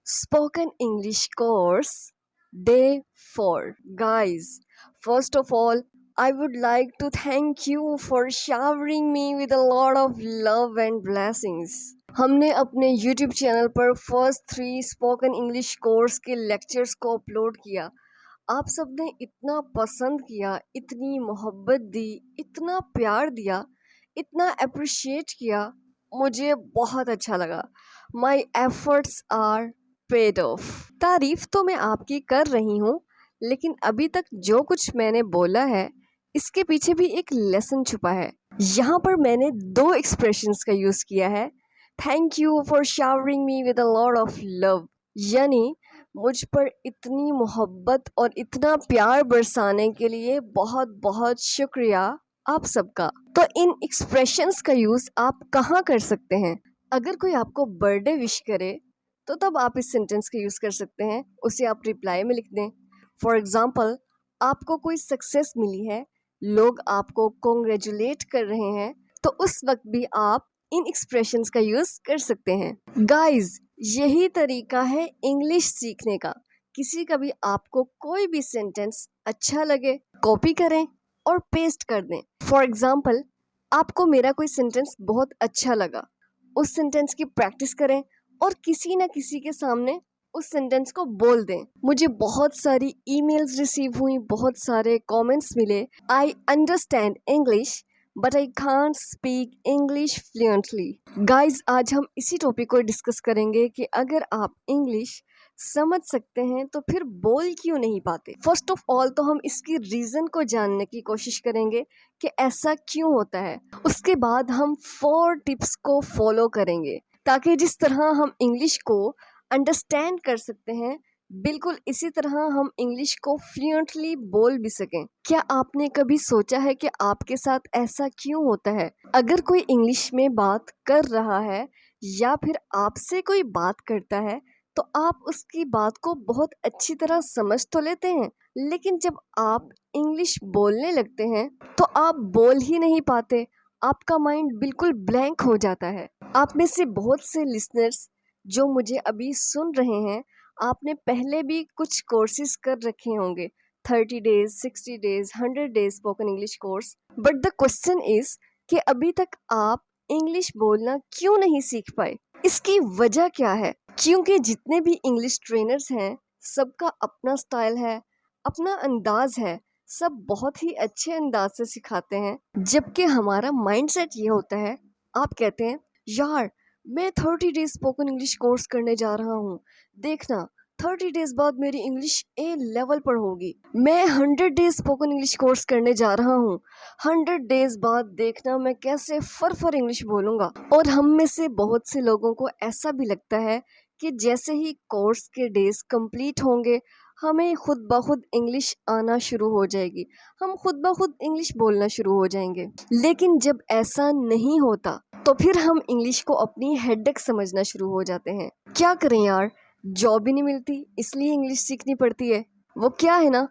Spoken English course, day 4. Guys, first of all, I would like to thank you for showering me with a lot of love and blessings. हमने अपने YouTube channel पर first 3 spoken English course के lectures को upload किया। आप सबने इतना पसंद किया, इतनी मोहब्बत दी, इतना प्यार दिया, इतना अप्रिशिएट किया, मुझे बहुत अच्छा लगा। My efforts are paid off. तारीफ तो मैं आपकी कर रही हूँ, लेकिन अभी तक जो कुछ मैंने बोला है इसके पीछे भी एक लेसन छुपा है। यहाँ पर मैंने 2 एक्सप्रेशंस का यूज किया है। Thank you for showering me with a lot of love, यानी मुझ पर इतनी मोहब्बत और इतना प्यार बरसाने के लिए बहुत बहुत शुक्रिया आप सबका। तो इन एक्सप्रेशंस का यूज आप कहाँ कर सकते हैं? अगर कोई आपको बर्थडे विश करे तो तब आप इस सेंटेंस का यूज कर सकते हैं, उसे आप रिप्लाई में लिख दें। फॉर एग्जाम्पल, आपको कोई सक्सेस मिली है, लोग आपको कॉन्ग्रेचुलेट कर रहे हैं, तो उस वक्त भी आप इन एक्सप्रेशंस का यूज कर सकते हैं। गाइस, यही तरीका है इंग्लिश सीखने का। किसी का भी आपको कोई भी सेंटेंस अच्छा लगे, कॉपी करें और पेस्ट कर दें। फॉर एग्जाम्पल, आपको मेरा कोई सेंटेंस बहुत अच्छा लगा, उस सेंटेंस की प्रैक्टिस करें और किसी न किसी के सामने उस सेंटेंस को बोल दें। मुझे बहुत सारी ईमेल्स रिसीव हुई, बहुत सारे कमेंट्स मिले। I understand English but I can't speak English fluently. Guys, आज हम इसी टॉपिक को डिस्कस करेंगे कि अगर आप इंग्लिश समझ सकते हैं तो फिर बोल क्यों नहीं पाते। फर्स्ट ऑफ ऑल तो हम इसकी रीज़न को जानने की कोशिश करेंगे कि ऐसा क्यों होता है। उसके बाद हम 4 टिप्स को फॉलो करेंगे ताकि जिस तरह हम इंग्लिश को अंडरस्टैंड कर सकते हैं, बिल्कुल इसी तरह हम इंग्लिश को फ्लुएंटली बोल भी सकें। क्या आपने कभी सोचा है कि आपके साथ ऐसा क्यों होता है? अगर कोई इंग्लिश में बात कर रहा है या फिर आपसे कोई बात करता है तो आप उसकी बात को बहुत अच्छी तरह समझ तो लेते हैं, लेकिन जब आप इंग्लिश बोलने लगते हैं तो आप बोल ही नहीं पाते। आपका माइंड बिल्कुल ब्लैंक हो जाता है। आप में से बहुत से लिसनर्स जो मुझे अभी सुन रहे हैं, आपने पहले भी कुछ कोर्सेज कर रखे होंगे, 30 days, 60 days, 100 days spoken English course. But the question is कि अभी तक आप इंग्लिश बोलना क्यों नहीं सीख पाए? इसकी वजह क्या है? क्योंकि जितने भी इंग्लिश ट्रेनर्स हैं, सबका अपना स्टाइल है, अपना अंदाज है, सब बहुत ही अच्छे अंदाज से सिखाते हैं, जबकि हमारा माइंडसेट ये होता है। आप कहते हैं, यार मैं 30 डेज स्पोकन इंग्लिश कोर्स करने जा रहा हूँ, देखना 30 डेज बाद मेरी इंग्लिश ए लेवल पर होगी। मैं 100 डेज स्पोकन इंग्लिश कोर्स करने जा रहा हूँ, 100 डेज बाद देखना मैं कैसे फर इंग्लिश बोलूँगा। और हम में से बहुत से लोगों को ऐसा भी लगता है कि जैसे ही कोर्स के डेज कंप्लीट होंगे, हमें खुद ब खुद इंग्लिश आना शुरू हो जाएगी, हम खुद ब खुद इंग्लिश बोलना शुरू हो जाएंगे। लेकिन जब ऐसा नहीं होता तो फिर हम इंग्लिश को अपनी हेडेक समझना शुरू हो जाते हैं। क्या करें यार, जॉब ही नहीं मिलती इसलिए इंग्लिश सीखनी पड़ती है। वो क्या है ना,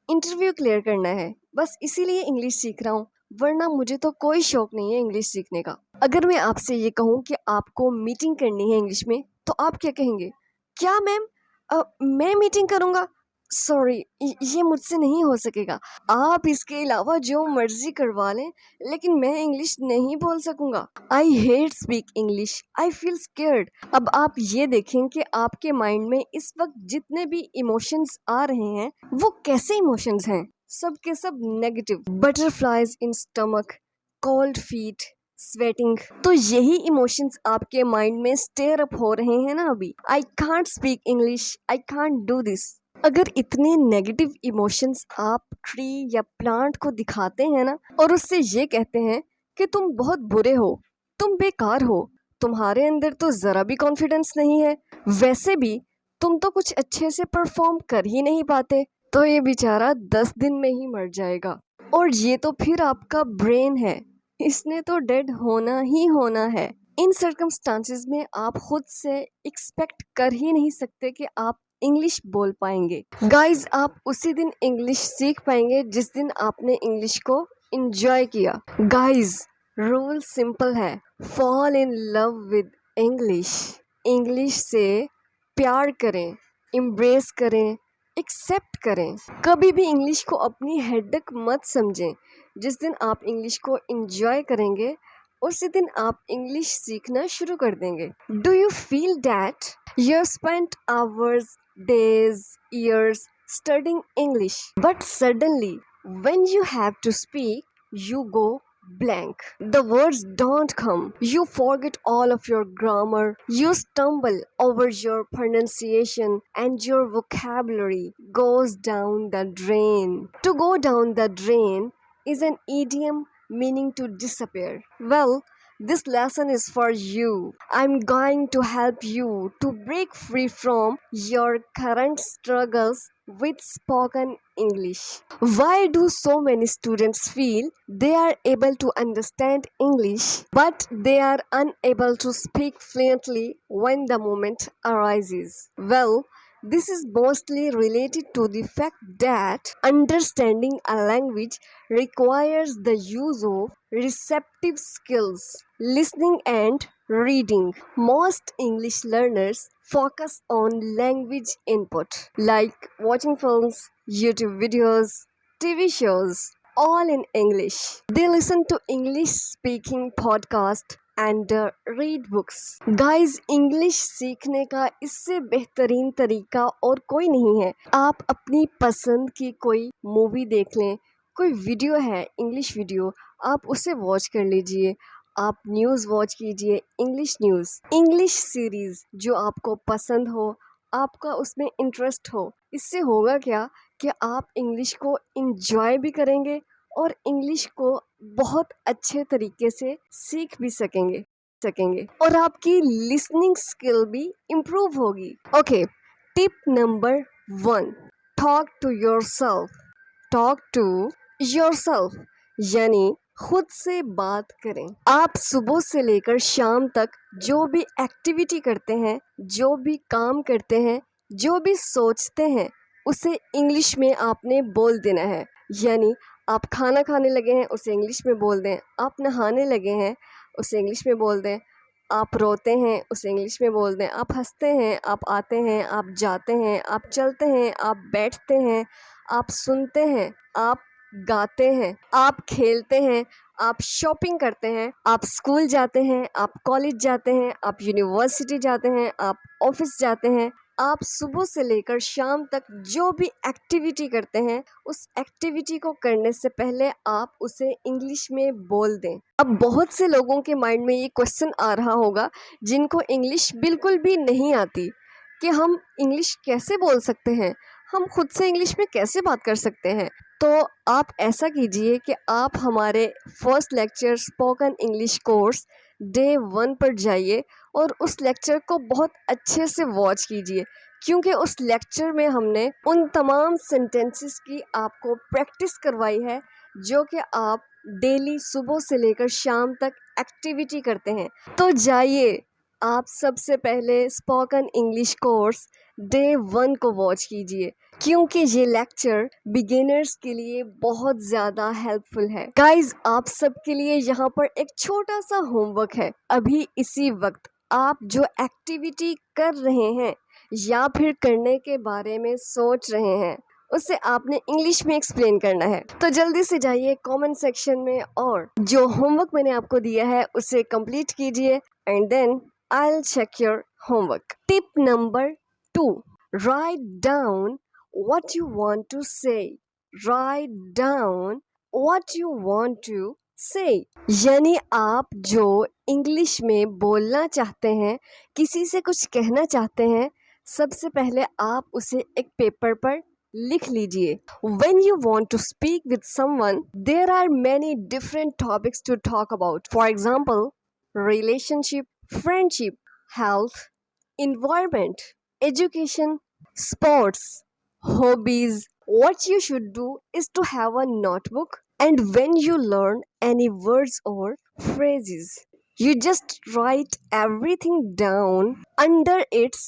इंटरव्यू क्लियर करना है, बस इसीलिए इंग्लिश सीख रहा हूँ, वरना मुझे तो कोई शौक नहीं है इंग्लिश सीखने का। अगर मैं आपसे ये कहूँ कि आपको मीटिंग करनी है इंग्लिश में, तो आप क्या कहेंगे? क्या मैम, मैं मीटिंग करूँगा? सॉरी, ये मुझसे नहीं हो सकेगा। आप इसके अलावा जो मर्जी करवा लें, लेकिन मैं इंग्लिश नहीं बोल सकूंगा। I hate speak English, I feel scared. अब आप ये देखें कि आपके माइंड में इस वक्त जितने भी इमोशंस आ रहे हैं, वो कैसे इमोशंस हैं? सब के सब negative. Butterflies in stomach, cold feet, sweating. तो यही इमोशंस आपके माइंड में स्टेयर अप हो रहे हैं ना अभी। I can't speak English, I can't do this. अगर इतने नेगेटिव इमोशंस आप ट्री या प्लांट को दिखाते हैं ना, और उससे ये कहते हैं कि तुम बहुत बुरे हो, तुम बेकार हो, तुम्हारे अंदर तो ज़रा भी कॉन्फिडेंस नहीं है, वैसे भी तुम तो कुछ अच्छे से परफॉर्म कर ही नहीं पाते, तो ये बेचारा 10 दिन में ही मर जाएगा। और ये तो फिर आपका ब्रेन है, इसने तो डेड होना ही होना है। इन सर्कमस्टांसेस में आप खुद से एक्सपेक्ट कर ही नहीं सकते कि आप इंग्लिश बोल पाएंगे। गाइज, आप उसी दिन इंग्लिश सीख पाएंगे जिस दिन आपने इंग्लिश को एंजॉय किया। गाइज, रूल सिंपल है, fall in love with English. English से प्यार करें, इम्ब्रेस करें, एक्सेप्ट करें। कभी भी इंग्लिश को अपनी हेडेक मत समझें। जिस दिन आप इंग्लिश को एंजॉय करेंगे उसी दिन आप इंग्लिश सीखना शुरू कर देंगे। Do you feel that you spent hours, days, years studying English, but suddenly when you have to speak, you go blank. The words don't come. You forget all of your grammar. You stumble over your pronunciation and your vocabulary goes down the drain. To go down the drain is an idiom meaning to disappear. Well, this lesson is for you. I'm going to help you to break free from your current struggles with spoken English. Why do so many students feel they are able to understand English but they are unable to speak fluently when the moment arises? Well, this is mostly related to the fact that understanding a language requires the use of receptive skills, listening and reading. Most English learners focus on language input like watching films, YouTube videos, TV shows, all in English. They listen to English speaking podcast and read books. Guys, English सीखने का इससे बेहतरीन तरीका और कोई नहीं है। आप अपनी पसंद की कोई मूवी देख लें, कोई वीडियो है इंग्लिश वीडियो, आप उसे वॉच कर लीजिए। आप न्यूज़ वॉच कीजिए, इंग्लिश न्यूज़, इंग्लिश सीरीज़ जो आपको पसंद हो, आपका उसमें इंटरेस्ट हो। इससे होगा क्या कि आप इंग्लिश को इंजॉय भी करेंगे और इंग्लिश को बहुत अच्छे तरीके से सीख भी सकेंगे और आपकी लिसनिंग स्किल भी इम्प्रूव होगी। Okay, tip number 1, talk to yourself. Talk to yourself यानी खुद से बात करें। आप सुबह से लेकर शाम तक जो भी एक्टिविटी करते हैं, जो भी काम करते हैं, जो भी सोचते हैं, उसे इंग्लिश में आपने बोल देना है। यानी आप खाना खाने लगे हैं, उसे इंग्लिश में बोल दें। आप नहाने लगे हैं, उसे इंग्लिश में बोल दें। आप रोते हैं, उसे इंग्लिश में बोल दें। आप हंसते हैं, आप आते हैं, आप जाते हैं, आप चलते हैं, आप बैठते हैं, आप सुनते हैं, आप गाते हैं, आप खेलते हैं, आप शॉपिंग करते हैं, आप स्कूल जाते हैं, आप कॉलेज जाते हैं, आप यूनिवर्सिटी जाते हैं, आप ऑफिस जाते हैं। आप सुबह से लेकर शाम तक जो भी एक्टिविटी करते हैं, उस एक्टिविटी को करने से पहले आप उसे इंग्लिश में बोल दें। अब बहुत से लोगों के माइंड में ये क्वेश्चन आ रहा होगा जिनको इंग्लिश बिल्कुल भी नहीं आती कि हम इंग्लिश कैसे बोल सकते हैं, हम खुद से इंग्लिश में कैसे बात कर सकते हैं। तो आप ऐसा कीजिए कि आप हमारे first lecture spoken English course day 1 पर जाइए और उस लेक्चर को बहुत अच्छे से वॉच कीजिए, क्योंकि उस लेक्चर में हमने उन तमाम सेंटेंसेस की आपको प्रैक्टिस करवाई है जो कि आप डेली सुबह से लेकर शाम तक एक्टिविटी करते हैं। तो जाइए, आप सबसे पहले स्पोकन इंग्लिश कोर्स डे 1 को वॉच कीजिए, क्योंकि ये लेक्चर बिगिनर्स के लिए बहुत ज़्यादा हेल्पफुल है। गाइज, आप सबके लिए यहाँ पर एक छोटा सा होमवर्क है। अभी इसी वक्त आप जो एक्टिविटी कर रहे हैं या फिर करने के बारे में सोच रहे हैं, उसे आपने इंग्लिश में एक्सप्लेन करना है। तो जल्दी से जाइए कमेंट सेक्शन में और जो होमवर्क मैंने आपको दिया है उसे कंप्लीट कीजिए and then I'll check your homework. Tip number 2. Write down what you want to say. Write down what you want to say. यानी आप जो इंग्लिश में बोलना चाहते हैं, किसी से कुछ कहना चाहते हैं, सबसे पहले आप उसे एक पेपर पर लिख लीजिए। When you want to speak with someone, there are many different topics to talk about. For example, relationship, friendship, health, environment, education, sports, hobbies. What you should do is to have a notebook, and when you learn any words or phrases, you just write everything down under its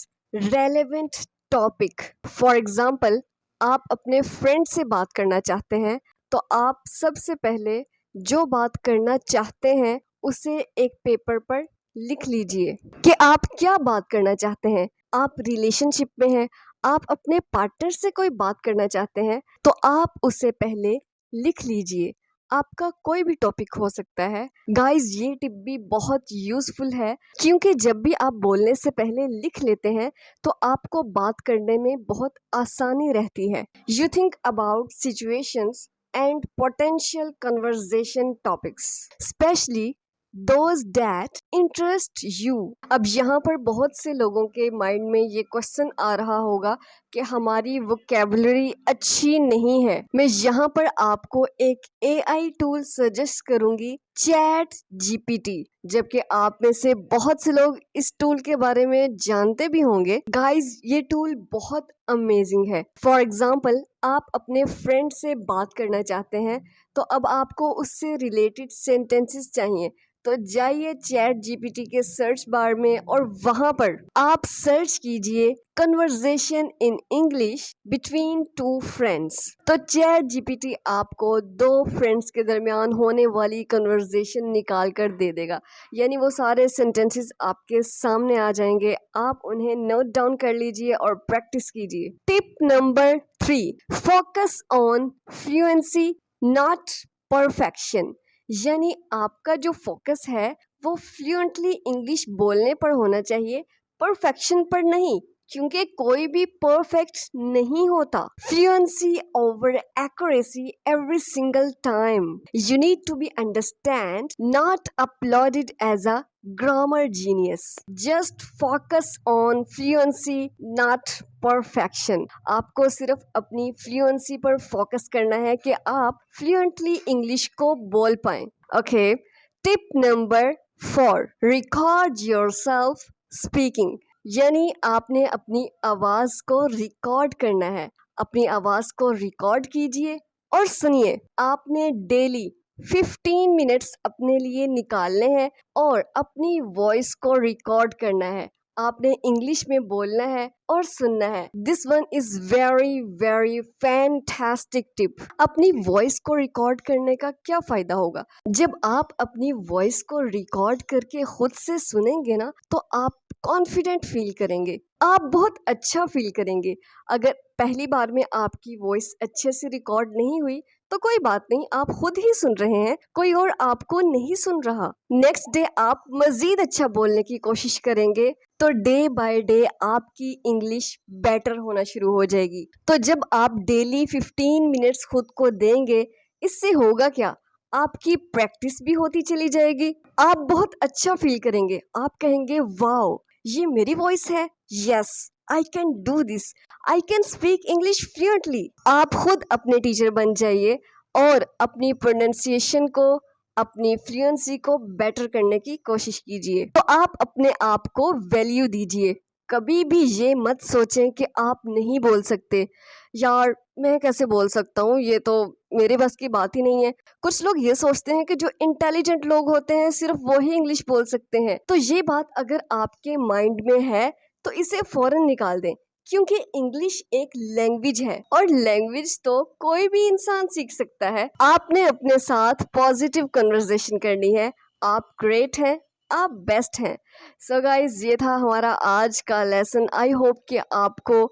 relevant topic. For example, आप अपने friend से बात करना चाहते हैं, तो आप सबसे पहले जो बात करना चाहते हैं उसे एक पेपर पर लिख लीजिए कि आप क्या बात करना चाहते हैं। आप रिलेशनशिप में हैं, आप अपने पार्टनर से कोई बात करना चाहते हैं, तो आप उसे पहले लिख लीजिए। आपका कोई भी टॉपिक हो सकता है। गाइस, ये टिप भी बहुत यूज़फुल है, क्योंकि जब भी आप बोलने से पहले लिख लेते हैं, तो आपको बात करने में बहुत आसानी रहती है। You think about situations and potential conversation topics, especially those that interest you। अब यहाँ पर बहुत से लोगों के माइंड में ये क्वेश्चन आ रहा होगा कि हमारी वोकेबलरी अच्छी नहीं है। मैं यहाँ पर आपको एक AI टूल सजेस्ट करूंगी, चैट जीपीटी। जबकि आप में से बहुत से लोग इस टूल के बारे में जानते भी होंगे। गाइस, ये टूल बहुत अमेजिंग है। फॉर एग्जाम्पल, आप अपने फ्रेंड से बात करना चाहते हैं, तो अब आपको उससे रिलेटेड सेंटेंसेस चाहिए, तो जाइए चैट जीपीटी के सर्च बार में और वहां पर आप सर्च कीजिए conversation in English between two friends. तो चैट जीपीटी आपको दो फ्रेंड्स के दरमियान होने वाली कन्वर्सेशन निकाल कर दे देगा। यानी वो सारे सेंटेंसेस आपके सामने आ जाएंगे। आप उन्हें नोट डाउन कर लीजिए और प्रैक्टिस कीजिए। Tip number 3, focus on fluency not perfection. यानी आपका जो फोकस है वो फ्लुएंटली इंग्लिश बोलने पर होना चाहिए, परफेक्शन पर नहीं, क्योंकि कोई भी परफेक्ट नहीं होता। Fluency over accuracy every single time. You need to be understand, not uploaded as a grammar genius. Just focus on fluency not perfection. आपको सिर्फ अपनी फ्लुएंसी पर फोकस करना है कि आप फ्लुएंटली इंग्लिश को बोल पाएं। Okay, tip number 4, record yourself speaking. यानी आपने अपनी आवाज को रिकॉर्ड करना है। अपनी आवाज को रिकॉर्ड कीजिए और सुनिए। आपने डेली 15 मिनट्स अपने लिए निकालने हैं और अपनी वॉइस को रिकॉर्ड करना है। आपने इंग्लिश में बोलना है और सुनना है। This one is very very fantastic tip. अपनी वॉइस को रिकॉर्ड करने का क्या फायदा होगा? जब आप अपनी वॉइस को रिकॉर्ड करके खुद से सुनेंगे ना, तो आप कॉन्फिडेंट फील करेंगे, आप बहुत अच्छा फील करेंगे। अगर पहली बार में आपकी वॉइस अच्छे से रिकॉर्ड नहीं हुई, तो कोई बात नहीं, आप खुद ही सुन रहे हैं, कोई और आपको नहीं सुन रहा। नेक्स्ट डे आप मजीद अच्छा बोलने की कोशिश करेंगे, तो डे बाय डे आपकी इंग्लिश बेटर होना शुरू हो जाएगी। तो जब आप डेली 15 मिनट्स खुद को देंगे, इससे होगा क्या? आपकी प्रैक्टिस भी होती चली जाएगी, आप बहुत अच्छा फील करेंगे। आप कहेंगे, वाओ, ये मेरी वॉइस है, yes I can do this, I can speak English fluently. आप खुद अपने टीचर बन जाइए और अपनी प्रोनाउंसिएशन को, अपनी फ्लुएंसी को बेटर करने की कोशिश कीजिए। तो आप अपने आप को वैल्यू दीजिए। कभी भी ये मत सोचें कि आप नहीं बोल सकते। यार, मैं कैसे बोल सकता हूँ, ये तो मेरे बस की बात ही नहीं है। कुछ लोग ये सोचते हैं कि जो इंटेलिजेंट लोग होते हैं सिर्फ वो ही इंग्लिश बोल सकते हैं। तो ये बात अगर आपके माइंड में है, तो इसे फौरन निकाल दें, क्योंकि इंग्लिश एक लैंग्वेज है और लैंग्वेज तो कोई भी इंसान सीख सकता है। आपने अपने साथ पॉजिटिव कन्वर्सेशन करनी है। आप ग्रेट हैं, आप बेस्ट हैं। सो गाइज, ये था हमारा आज का लेसन। आई होप कि आपको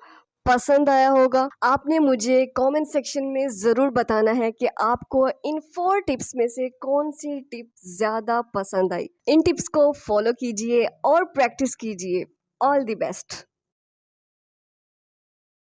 पसंद आया होगा। आपने मुझे कमेंट सेक्शन में ज़रूर बताना है कि आपको इन 4 टिप्स में से कौन सी टिप ज़्यादा पसंद आई। इन टिप्स को फॉलो कीजिए और प्रैक्टिस कीजिए। All the best.